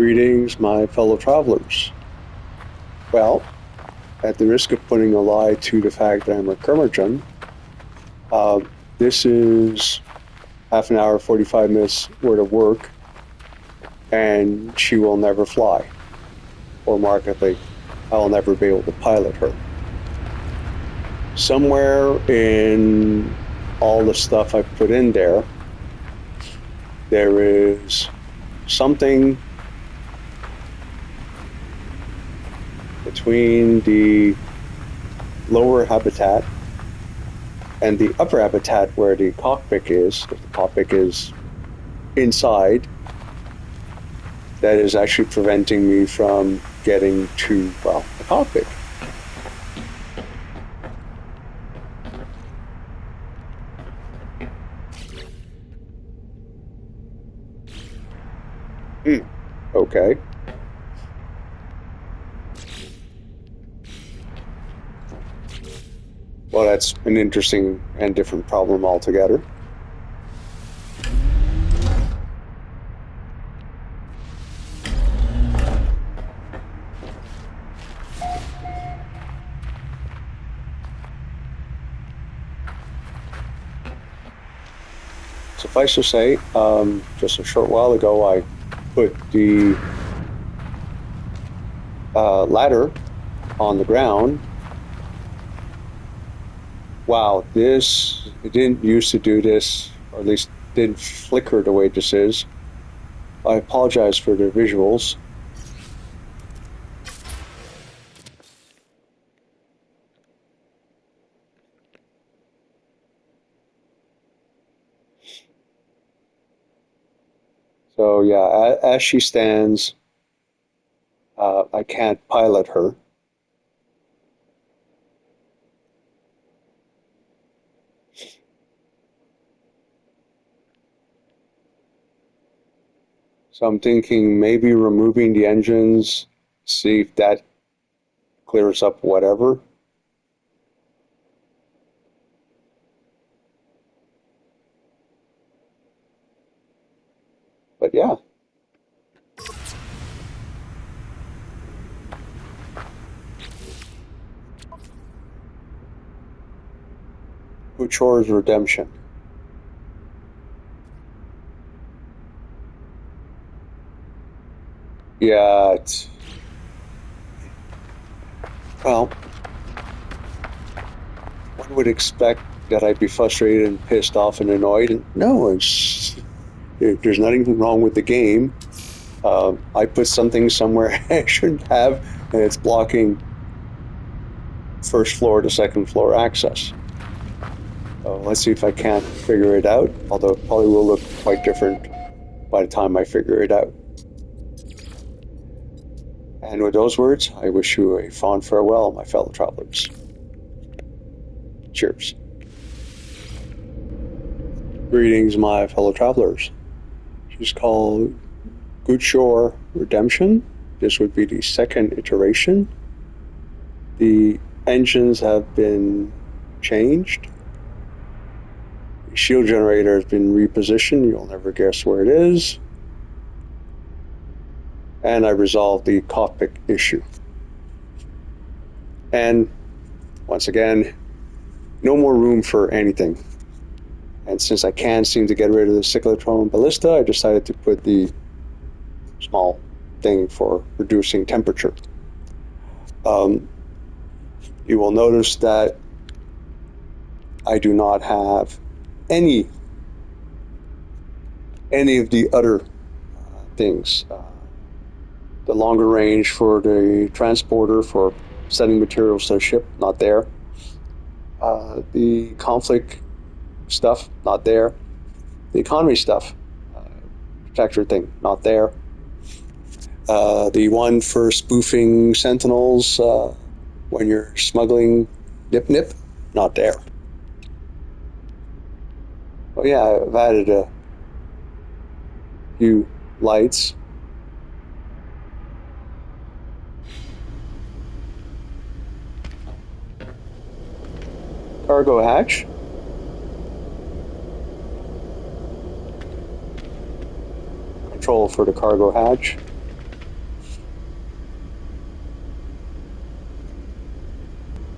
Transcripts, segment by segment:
Greetings, my fellow travelers. Well, at the risk of putting a lie to the fact that I'm a curmudgeon, this is half an hour, 45 minutes worth of work, and she will never fly. Or markedly, I'll never be able to pilot her. Somewhere in all the stuff I put in there, there is something between the lower habitat and the upper habitat where the cockpit is, if the cockpit is inside, that is actually preventing me from getting to, well, the cockpit. Okay. Well, that's an interesting and different problem altogether. Suffice to say, just a short while ago, I put the ladder on the ground. Wow, it didn't used to do this, or at least didn't flicker the way this is. I apologize for the visuals. So yeah, as she stands, I can't pilot her. So I'm thinking maybe removing the engines, see if that clears up whatever. But yeah. Guchuor's redemption. Yeah, well, one would expect that I'd be frustrated and pissed off and annoyed, and no, there's nothing wrong with the game. I put something somewhere I shouldn't have, and it's blocking first floor to second floor access. Let's see if I can't figure it out, although it probably will look quite different by the time I figure it out. And with those words, I wish you a fond farewell, my fellow travelers. Cheers. Greetings, my fellow travelers. She's called Guchuor Redemption. This would be the second iteration. The engines have been changed. The shield generator has been repositioned. You'll never guess where it is. And I resolved the cockpit issue. And once again, no more room for anything. And since I can't seem to get rid of the cyclotron ballista, I decided to put the small thing for reducing temperature. You will notice that I do not have any of the other things. The longer range for the transporter for sending materials to the ship, not there. The conflict stuff, not there. The economy stuff, protector thing, not there. The one for spoofing sentinels when you're smuggling nip, not there. Oh yeah, I've added a few lights. Cargo hatch. Control for the cargo hatch.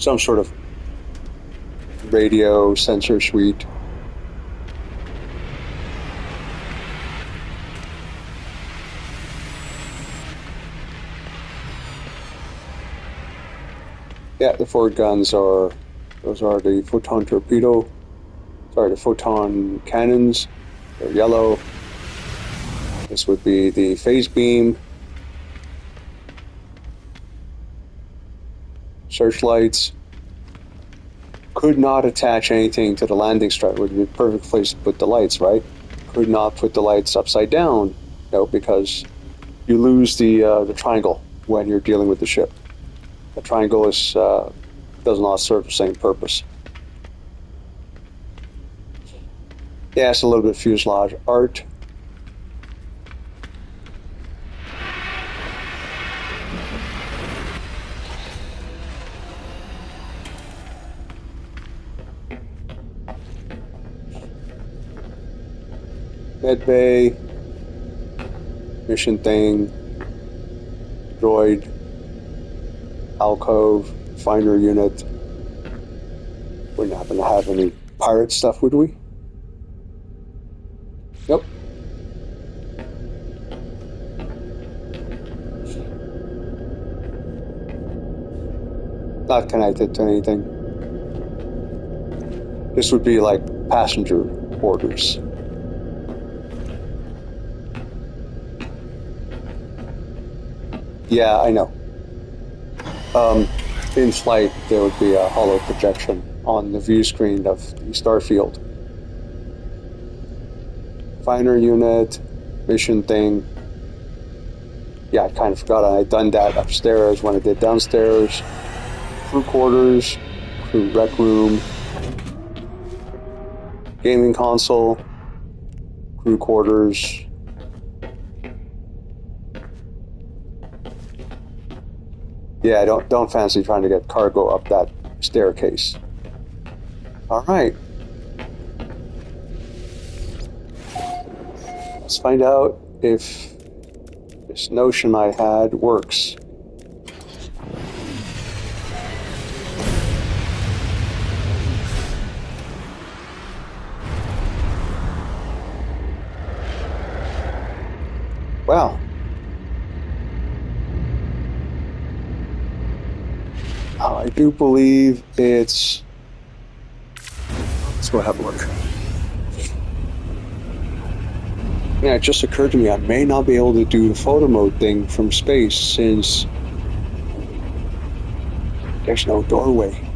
some sort of radio sensor suite. Yeah, the forward guns are, those are the photon the photon cannons. They're yellow. This would be the phase beam. Searchlights. Could not attach anything to the landing strip. Would be the perfect place to put the lights, right? Could not put the lights upside down, no, because you lose the triangle when you're dealing with the ship. The triangle is does not serve the same purpose. Yeah, it's a little bit fuselage art. Med bay, mission thing, droid, alcove, finder unit. Wouldn't happen to have any pirate stuff, would we? Nope. Not connected to anything. This would be like passenger quarters. Yeah, I know. In flight, there would be a hollow projection on the view screen of the starfield. Finder unit, mission thing. Yeah, I kind of forgot I'd done that upstairs when I did downstairs. Crew quarters, crew rec room, gaming console, crew quarters. Yeah, don't fancy trying to get cargo up that staircase. All right. Let's find out if this notion I had works. Wow. I do believe it's... Let's go have a look. Yeah, it just occurred to me I may not be able to do the photo mode thing from space since there's no doorway.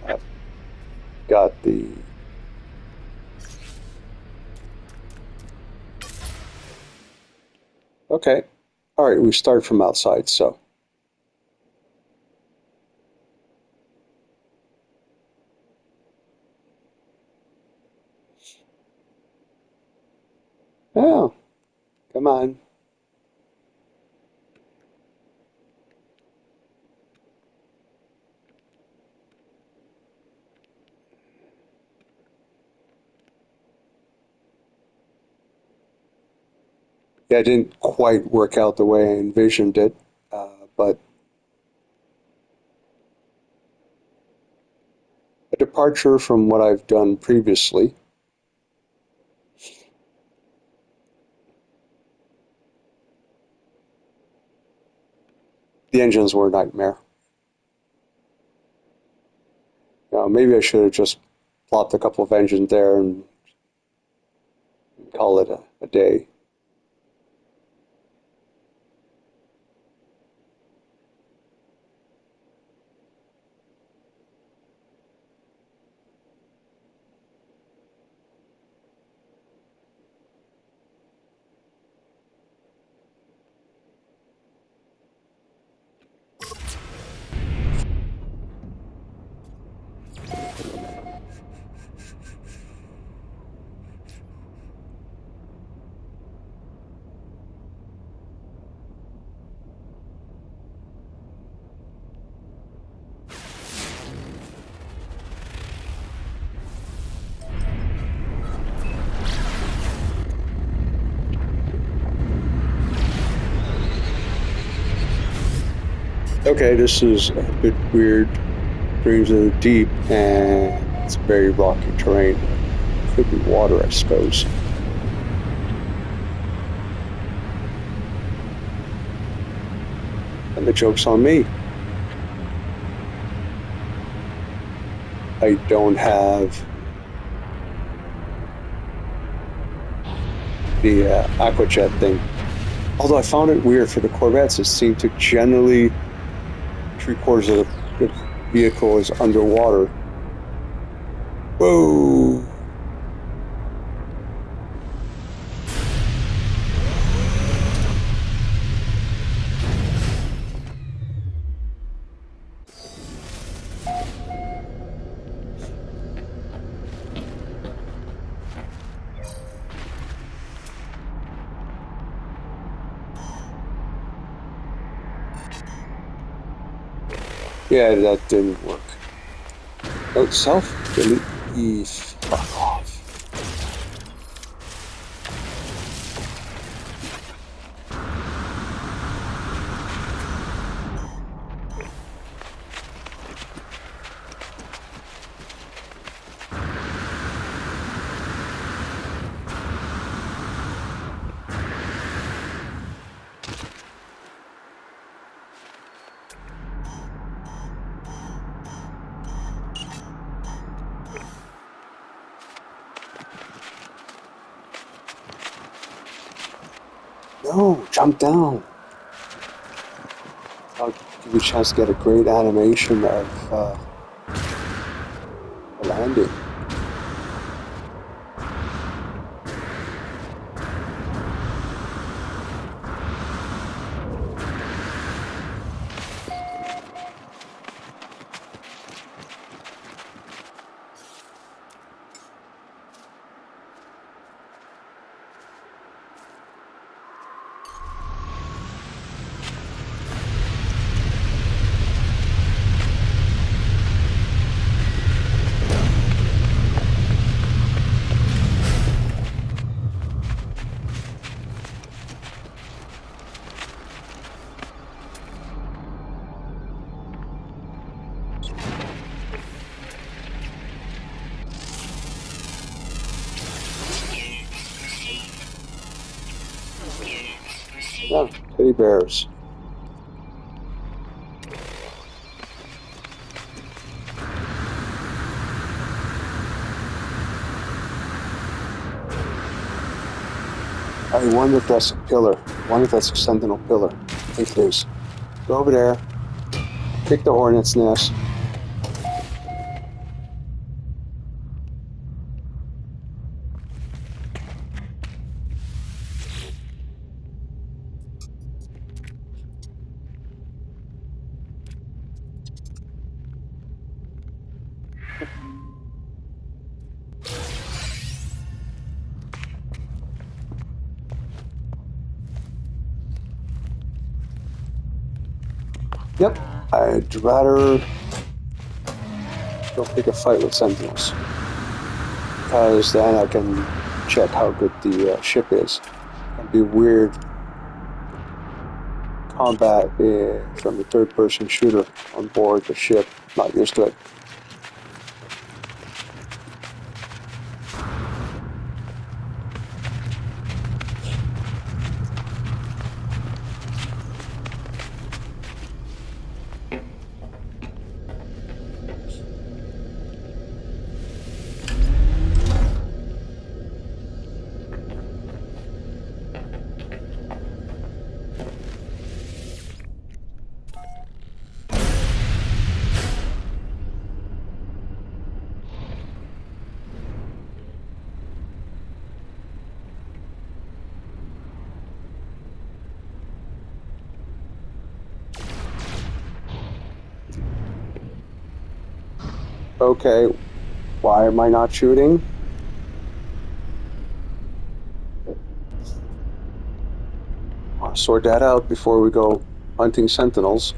I've got the... Okay. All right, we start from outside, so. Oh, come on. Yeah, it didn't quite work out the way I envisioned it, but a departure from what I've done previously. The engines were a nightmare. Maybe I should have just plopped a couple of engines there and call it a day. Okay, this is a bit weird. Brings to the deep, and it's very rocky terrain. Could be water, I suppose. And the joke's on me. I don't have the aquajet thing. Although I found it weird for the Corvettes, it seemed to generally 3/4 of the vehicle is underwater. Whoa! Yeah, that didn't work. Oh, self-delete. Fuck off. No, jump down. I'll give you a chance to get a great animation of the landing. Yeah, teddy bears. I wonder if that's a pillar. I wonder if that's a sentinel pillar. I think it is. Go over there. Pick the hornet's nest. Yep, I'd rather go pick a fight with sentinels, because then I can check how good the ship is. It'd be weird combat from a third-person shooter on board the ship. Not used to it. Okay, why am I not shooting? I'll sort that out before we go hunting sentinels.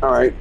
All right.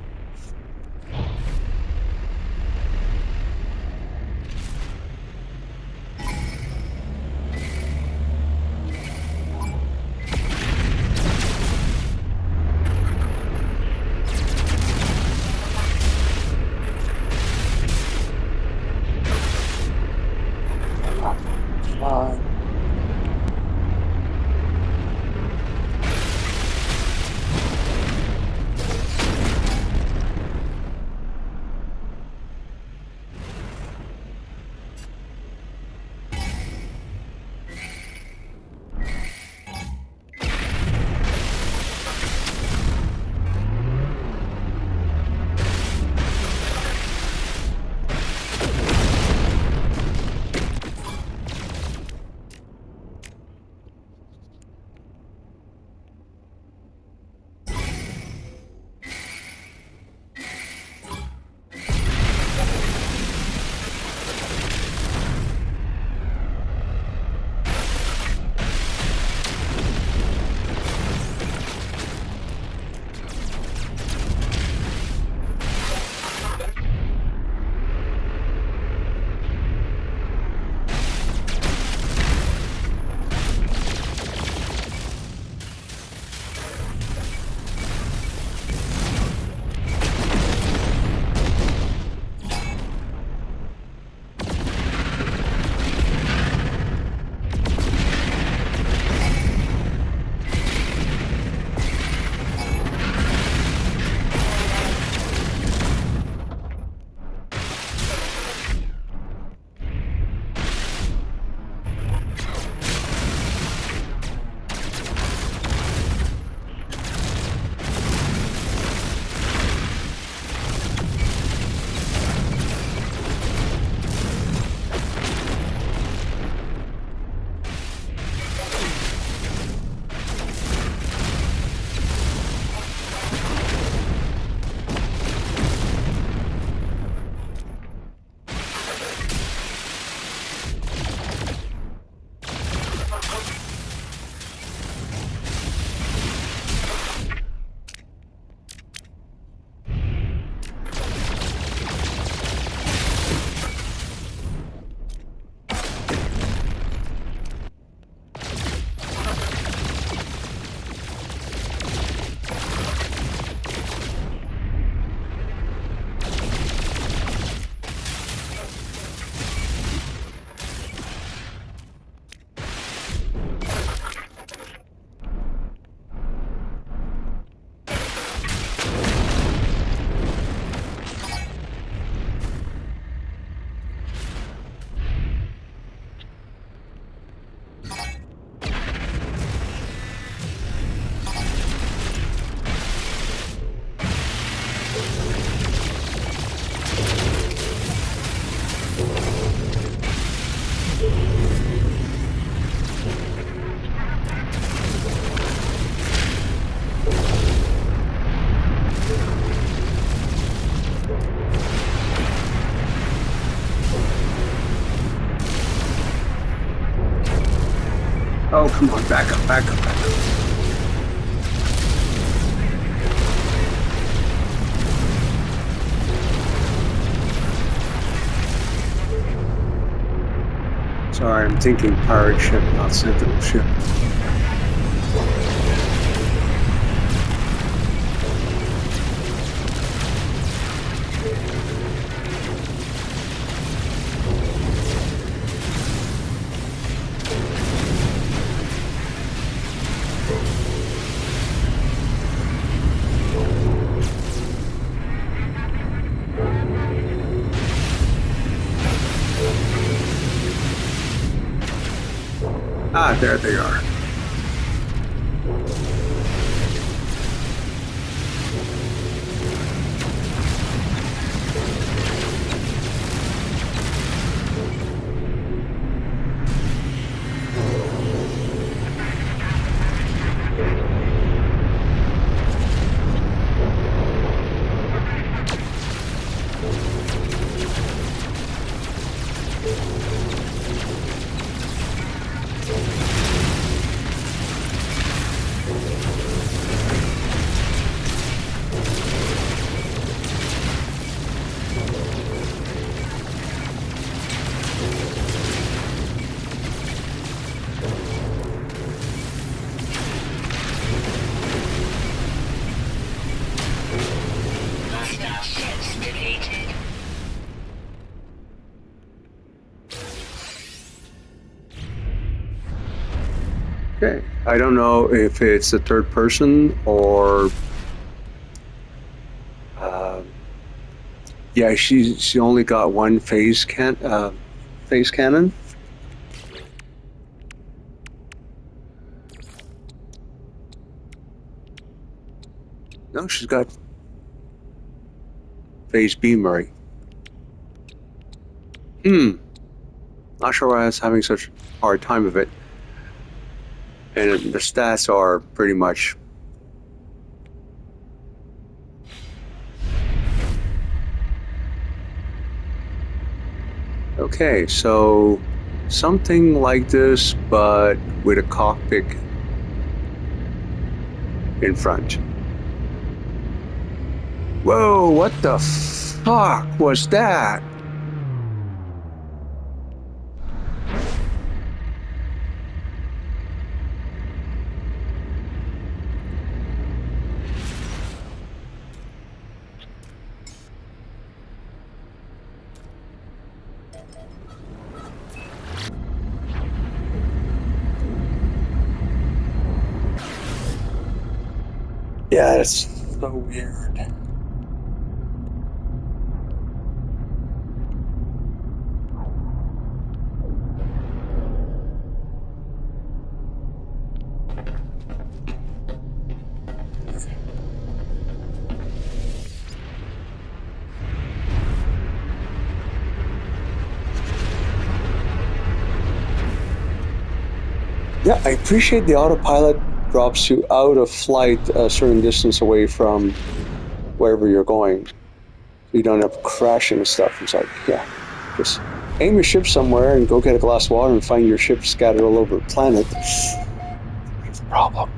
Oh, come on, back up, back up, back up. Sorry, I'm thinking pirate ship, not sentinel ship. Ah, there they are. Okay, I don't know if it's a third person or yeah, she only got one phase cannon. No, she's got phase beam, right? Not sure why I was having such a hard time with it. And the stats are pretty much okay. So something like this, but with a cockpit in front. Whoa, what the fuck was that? Yeah, it's so weird. Yeah, I appreciate the autopilot drops you out of flight a certain distance away from wherever you're going. You don't have crashing and stuff. It's like, yeah, just aim your ship somewhere and go get a glass of water and find your ship scattered all over the planet. That's the problem.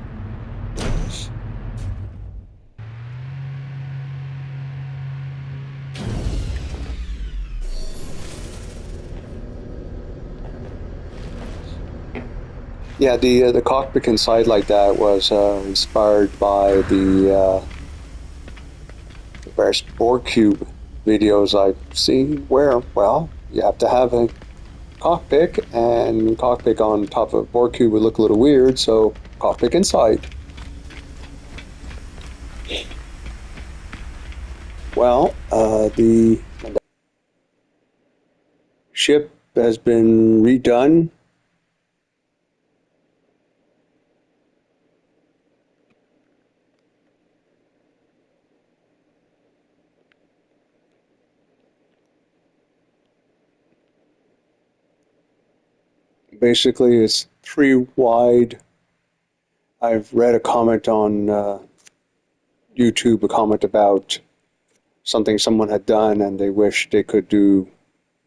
Yeah, the cockpit inside like that was inspired by the various Borg cube videos I've seen where, well, you have to have a cockpit, and cockpit on top of Borg cube would look a little weird, so cockpit inside. Well, the ship has been redone. Basically, it's 3 wide. I've read a comment on YouTube, a comment about something someone had done, and they wished they could do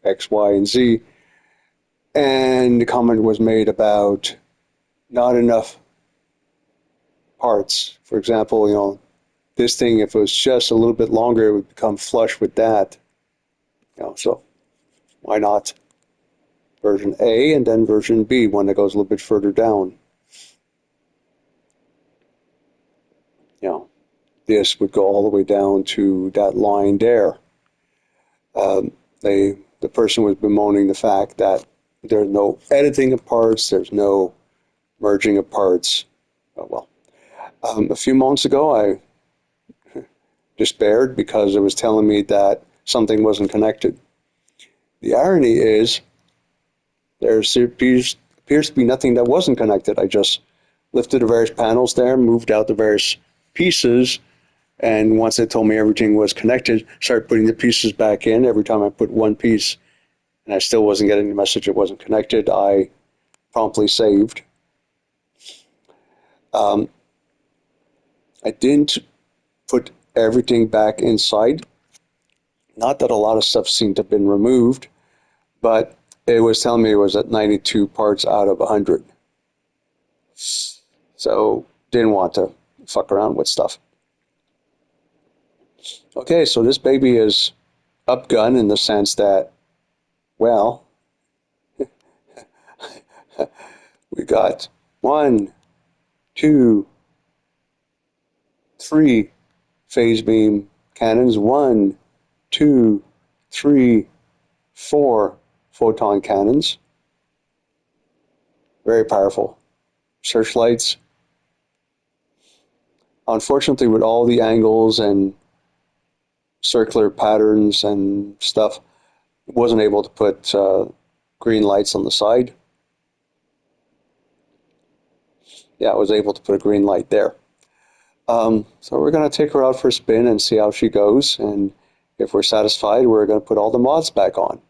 X, Y, and Z. And the comment was made about not enough parts. For example, this thing, if it was just a little bit longer, it would become flush with that. So why not version A and then version B, one that goes a little bit further down? This would go all the way down to that line there. The person was bemoaning the fact that there's no editing of parts, there's no merging of parts. A few months ago, I despaired because it was telling me that something wasn't connected. The irony is there appears to be nothing that wasn't connected. I just lifted the various panels there, moved out the various pieces, and once they told me everything was connected, started putting the pieces back in. Every time I put one piece and I still wasn't getting the message it wasn't connected, I promptly saved. I didn't put everything back inside. Not that a lot of stuff seemed to have been removed, but it was telling me it was at 92 parts out of 100. So didn't want to fuck around with stuff. Okay, so this baby is upgun in the sense that, well, we got 1, 2, 3 phase beam cannons, 1, 2, 3, 4 photon cannons. Very powerful. searchlights. Unfortunately, with all the angles and circular patterns and stuff, wasn't able to put green lights on the side. Yeah, I was able to put a green light there. So we're going to take her out for a spin and see how she goes. And if we're satisfied, we're going to put all the mods back on.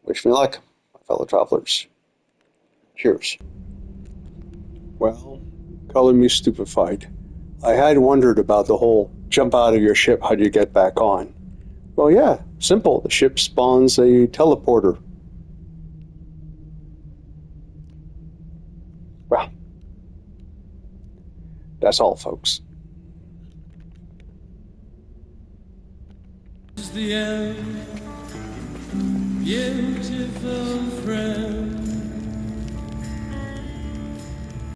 Wish me luck, my fellow travelers. Cheers. Well, color me stupefied. I had wondered about the whole jump out of your ship, how do you get back on? Well, yeah, simple. The ship spawns a teleporter. Well, that's all, folks. The end, beautiful friend.